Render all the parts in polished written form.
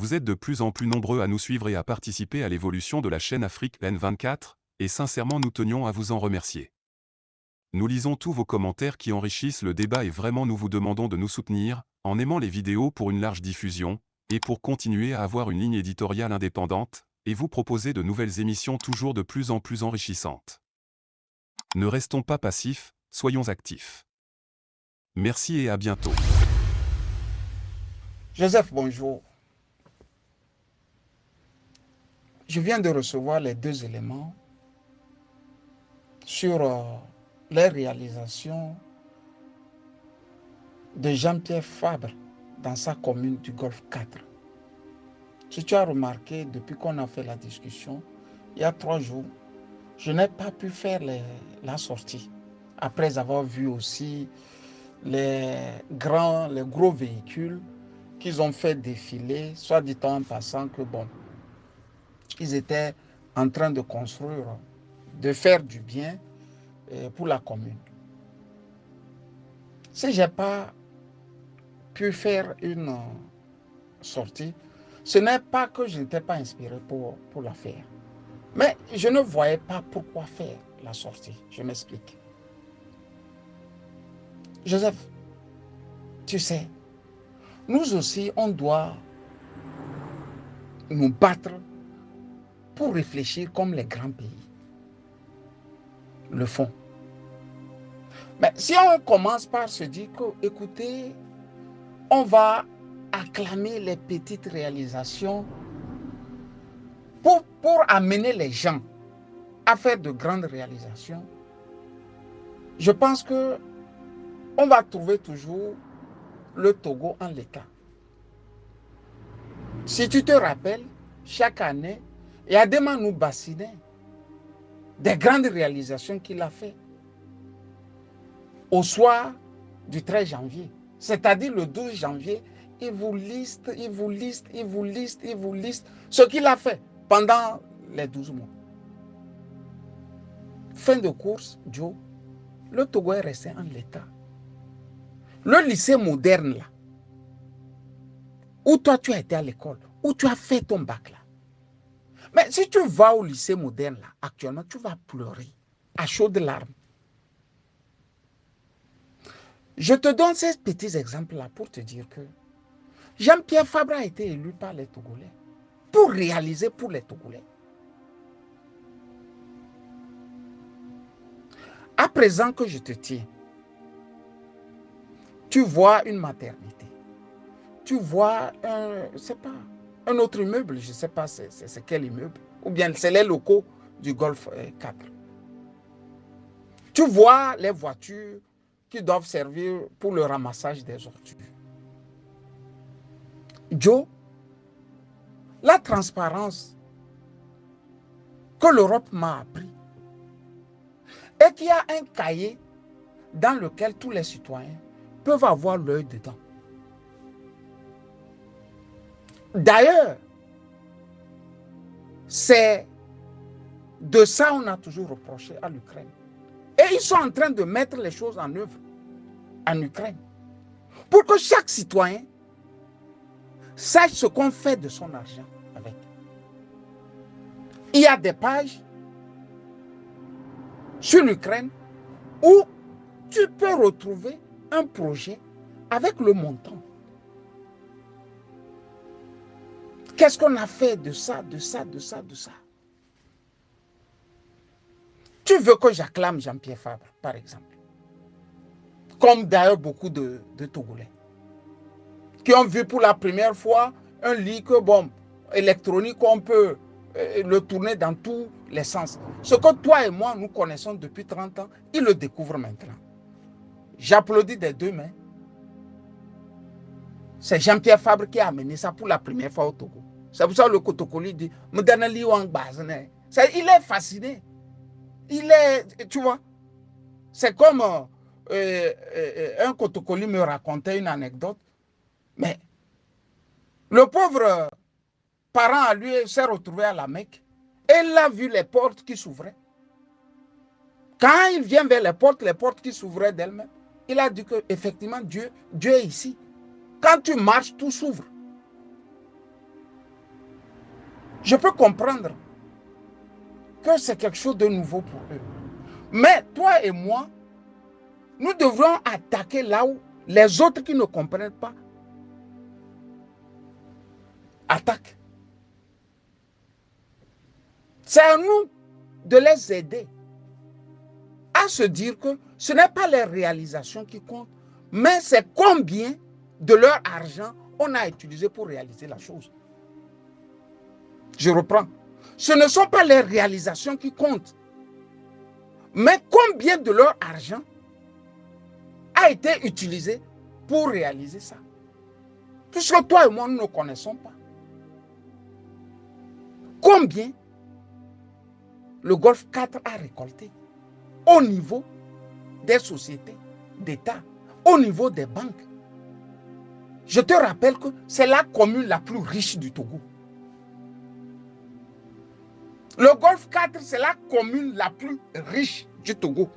Vous êtes de plus en plus nombreux à nous suivre et à participer à l'évolution de la chaîne Afrique N24, et sincèrement nous tenions à vous en remercier. Nous lisons tous vos commentaires qui enrichissent le débat et vraiment nous vous demandons de nous soutenir, en aimant les vidéos pour une large diffusion, et pour continuer à avoir une ligne éditoriale indépendante, et vous proposer de nouvelles émissions toujours de plus en plus enrichissantes. Ne restons pas passifs, soyons actifs. Merci et à bientôt. Joseph, bonjour. Je viens de recevoir les 2 éléments sur les réalisations de Jean-Pierre Fabre dans sa commune du Golfe 4. Si tu as remarqué, depuis qu'on a fait la discussion, il y a 3 jours, je n'ai pas pu faire la sortie. Après avoir vu aussi les gros véhicules qu'ils ont fait défiler, soit dit en passant que bon, ils étaient en train de construire, de faire du bien pour la commune. Si je n'ai pas pu faire une sortie, ce n'est pas que je n'étais pas inspiré pour la faire. Mais je ne voyais pas pourquoi faire la sortie. Je m'explique. Joseph, tu sais, nous aussi, on doit nous battre pour réfléchir comme les grands pays le font. Mais si on commence par se dire que, écoutez, on va acclamer les petites réalisations pour amener les gens à faire de grandes réalisations, je pense que on va trouver toujours le Togo en l'état. Si tu te rappelles, chaque année, Yadema nous bassinait des grandes réalisations qu'il a fait au soir du 13 janvier. C'est-à-dire le 12 janvier, il vous liste ce qu'il a fait pendant les 12 mois. Fin de course, Joe, le Togo est resté en l'état. Le lycée moderne, là, où toi tu as été à l'école, où tu as fait ton bac, là. Mais si tu vas au lycée moderne, là, actuellement, tu vas pleurer à chaudes larmes. Je te donne ces petits exemples-là pour te dire que Jean-Pierre Fabre a été élu par les Togolais pour réaliser pour les Togolais. À présent que je te tiens, tu vois une maternité, tu vois un autre immeuble, je ne sais pas c'est quel immeuble, ou bien c'est les locaux du Golfe 4. Tu vois les voitures qui doivent servir pour le ramassage des ordures. Joe, la transparence que l'Europe m'a appris est qu'il y a un cahier dans lequel tous les citoyens peuvent avoir l'œil dedans. D'ailleurs, c'est de ça qu'on a toujours reproché à l'Ukraine. Et ils sont en train de mettre les choses en œuvre en Ukraine pour que chaque citoyen sache ce qu'on fait de son argent avec. Il y a des pages sur l'Ukraine où tu peux retrouver un projet avec le montant. Qu'est-ce qu'on a fait de ça, de ça, de ça, de ça? Tu veux que j'acclame Jean-Pierre Fabre, par exemple, comme d'ailleurs beaucoup de Togolais, qui ont vu pour la première fois un lit électronique, on peut le tourner dans tous les sens. Ce que toi et moi, nous connaissons depuis 30 ans, ils le découvrent maintenant. J'applaudis des 2 mains. C'est Jean-Pierre Fabre qui a amené ça pour la première fois au Togo. C'est pour ça que le Kotokoli dit, il est fasciné. Il est, tu vois, c'est comme un Kotokoli me racontait une anecdote, mais le pauvre parent à lui s'est retrouvé à la Mecque et il a vu les portes qui s'ouvraient. Quand il vient vers les portes qui s'ouvraient d'elles-mêmes, il a dit qu'effectivement Dieu est ici. Quand tu marches, tout s'ouvre. Je peux comprendre que c'est quelque chose de nouveau pour eux. Mais toi et moi, nous devrons attaquer là où les autres qui ne comprennent pas attaquent. C'est à nous de les aider à se dire que ce n'est pas les réalisations qui comptent, mais c'est combien de leur argent on a utilisé pour réaliser la chose. Je reprends. Ce ne sont pas les réalisations qui comptent, mais combien de leur argent a été utilisé pour réaliser ça. Puisque toi et moi, nous ne connaissons pas. Combien le Golfe 4 a récolté au niveau des sociétés d'État, au niveau des banques. Je te rappelle que c'est la commune la plus riche du Togo. Le Golfe 4, c'est la commune la plus riche du Togo.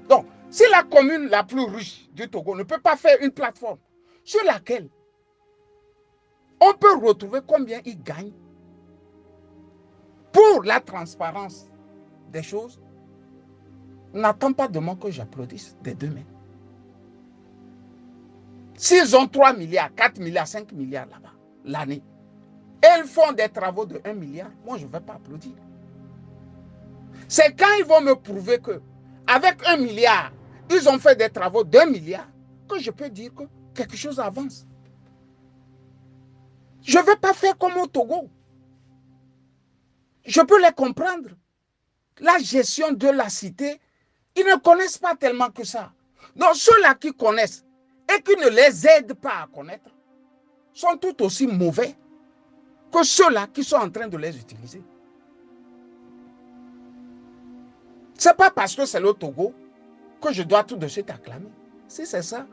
Donc, si la commune la plus riche du Togo ne peut pas faire une plateforme sur laquelle on peut retrouver combien il gagne pour la transparence des choses, n'attends pas de moi que j'applaudisse des deux mains. S'ils ont 3 milliards, 4 milliards, 5 milliards là-bas, l'année, et ils font des travaux de 1 milliard, moi je ne vais pas applaudir. C'est quand ils vont me prouver que avec 1 milliard, ils ont fait des travaux d'1 milliard, que je peux dire que quelque chose avance. Je ne vais pas faire comme au Togo. Je peux les comprendre. La gestion de la cité, ils ne connaissent pas tellement que ça. Donc ceux-là qui connaissent et qui ne les aident pas à connaître sont tout aussi mauvais que ceux-là qui sont en train de les utiliser. Ce n'est pas parce que c'est le Togo que je dois tout de suite acclamer. Si c'est ça,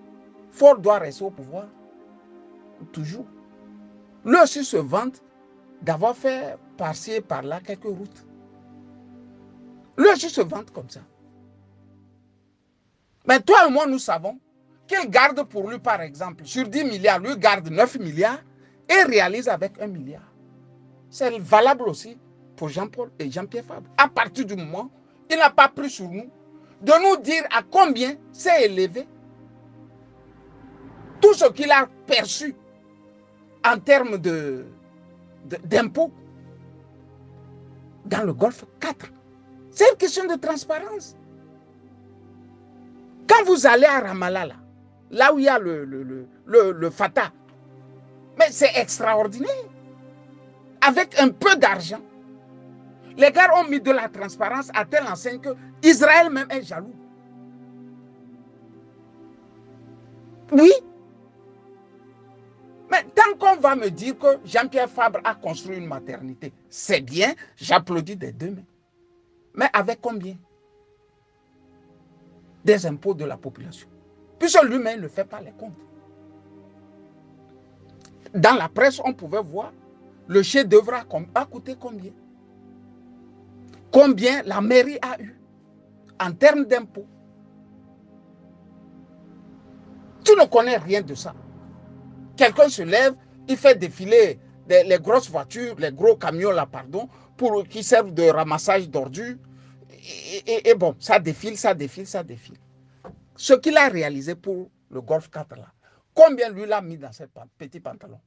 Ford doit rester au pouvoir. Toujours. Lui aussi se vante d'avoir fait par-ci et par-là quelques routes. Lui aussi se vante comme ça. Mais toi et moi, nous savons qu'il garde pour lui, par exemple, sur 10 milliards, lui garde 9 milliards et réalise avec 1 milliard. C'est valable aussi pour Jean-Paul et Jean-Pierre Fabre. À partir du moment où il n'a pas pris sur nous de nous dire à combien s'est élevé tout ce qu'il a perçu en termes d'impôts dans le Golfe 4. C'est une question de transparence. Quand vous allez à Ramallah, là où il y a le Fatah, mais c'est extraordinaire. Avec un peu d'argent, les gars ont mis de la transparence à telle enseigne que Israël même est jaloux. Oui. Mais tant qu'on va me dire que Jean-Pierre Fabre a construit une maternité, c'est bien, j'applaudis des deux mains. Mais avec combien? Des impôts de la population. Puisque lui-même ne fait pas les comptes. Dans la presse, on pouvait voir le chef-d'œuvre a coûté combien? Combien la mairie a eu en termes d'impôts? Tu ne connais rien de ça. Quelqu'un se lève, il fait défiler les grosses voitures, les gros camions là, pardon, qui servent de ramassage d'ordures. Et bon, ça défile, ça défile, ça défile. Ce qu'il a réalisé pour le Golfe 4 là, combien lui l'a mis dans ses petits pantalons?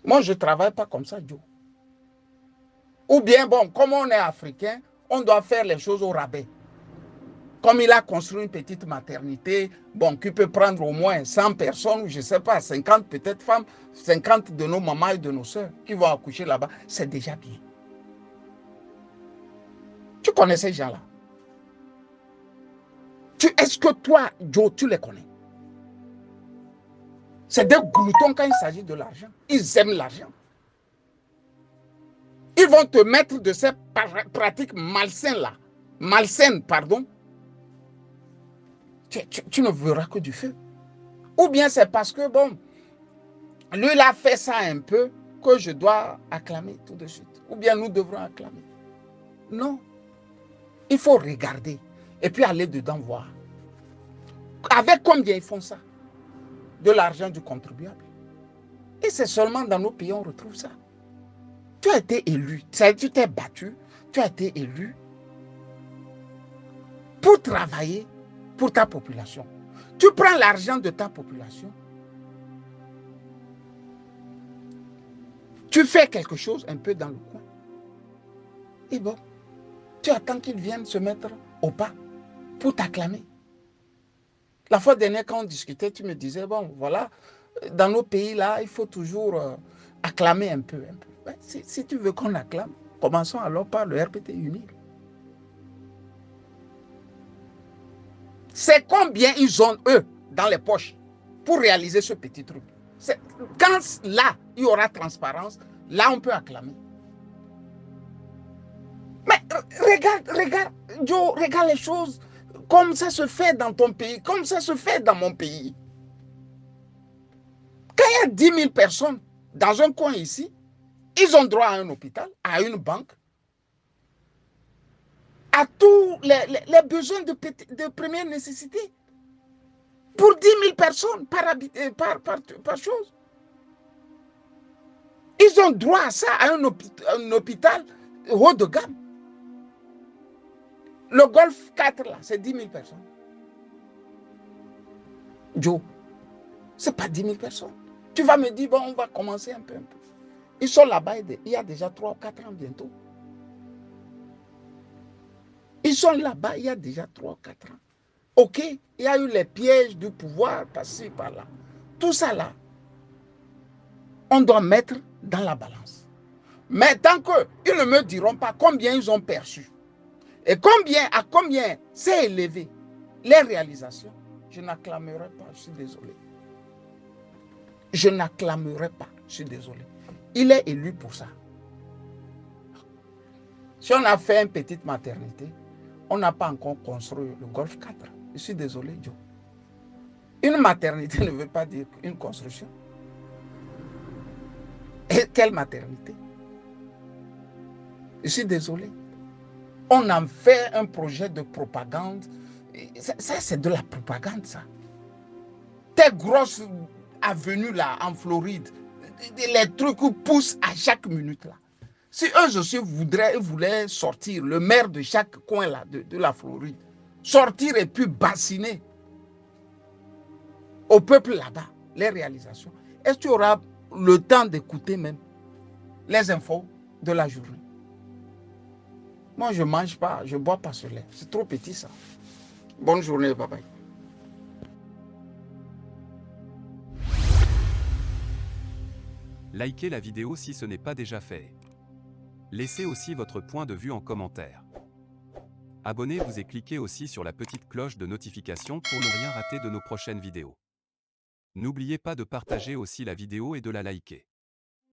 Moi, je ne travaille pas comme ça, Joe. Ou bien, bon, comme on est africain, on doit faire les choses au rabais. Comme il a construit une petite maternité, bon, qui peut prendre au moins 100 personnes, ou je ne sais pas, 50 peut-être femmes, 50 de nos mamans et de nos soeurs qui vont accoucher là-bas, c'est déjà bien. Tu connais ces gens-là? Est-ce que toi, Joe, tu les connais? C'est des gloutons quand il s'agit de l'argent. Ils aiment l'argent. Ils vont te mettre de ces pratiques malsaines-là. Malsaines, pardon. Tu ne verras que du feu. Ou bien c'est parce que, bon, lui, il a fait ça un peu que je dois acclamer tout de suite. Ou bien nous devrons acclamer. Non. Il faut regarder et puis aller dedans voir. Avec combien ils font ça? De l'argent du contribuable. Et c'est seulement dans nos pays on retrouve ça. Tu as été élu, tu t'es battu, tu as été élu pour travailler pour ta population. Tu prends l'argent de ta population, tu fais quelque chose un peu dans le coin, et bon, tu attends qu'ils viennent se mettre au pas pour t'acclamer. La fois dernière, quand on discutait, tu me disais, bon, voilà, dans nos pays, là, il faut toujours acclamer un peu. Ben, si tu veux qu'on acclame, commençons alors par le RPT UNIL. C'est combien ils ont, eux, dans les poches pour réaliser ce petit truc. Quand là, il y aura transparence, là, on peut acclamer. Mais regarde, Joe, regarde les choses comme ça se fait dans ton pays, comme ça se fait dans mon pays. Quand il y a 10 000 personnes dans un coin ici, ils ont droit à un hôpital, à une banque, à tous les besoins de première nécessité. Pour 10 000 personnes par chose. Ils ont droit à ça, à un hôpital haut de gamme. Le Golf 4, là, c'est 10 000 personnes. Joe, ce n'est pas 10 000 personnes. Tu vas me dire, bon, on va commencer un peu. Ils sont là-bas, il y a déjà 3 ou 4 ans bientôt. Ils sont là-bas, il y a déjà 3 ou 4 ans. Ok, il y a eu les pièges du pouvoir par-ci, par-là. Tout ça là, on doit mettre dans la balance. Mais tant qu'ils ne me diront pas combien ils ont perçu et à combien c'est élevé les réalisations, je n'acclamerai pas, je suis désolé. Je n'acclamerai pas, je suis désolé. Il est élu pour ça. Si on a fait une petite maternité, on n'a pas encore construit le Golf 4. Je suis désolé, Joe. Une maternité ne veut pas dire une construction. Et quelle maternité? Je suis désolé. On en fait un projet de propagande. Ça c'est de la propagande, ça. Tes grosses avenues là, en Floride, les trucs qui poussent à chaque minute là. Si eux aussi voulaient sortir, le maire de chaque coin là, de la Floride, sortir et puis bassiner au peuple là-bas, les réalisations, est-ce que tu auras le temps d'écouter même les infos de la journée? Moi, je ne mange pas, je ne bois pas ce lait. C'est trop petit, ça. Bonne journée, bye bye. Likez la vidéo si ce n'est pas déjà fait. Laissez aussi votre point de vue en commentaire. Abonnez-vous et cliquez aussi sur la petite cloche de notification pour ne rien rater de nos prochaines vidéos. N'oubliez pas de partager aussi la vidéo et de la liker.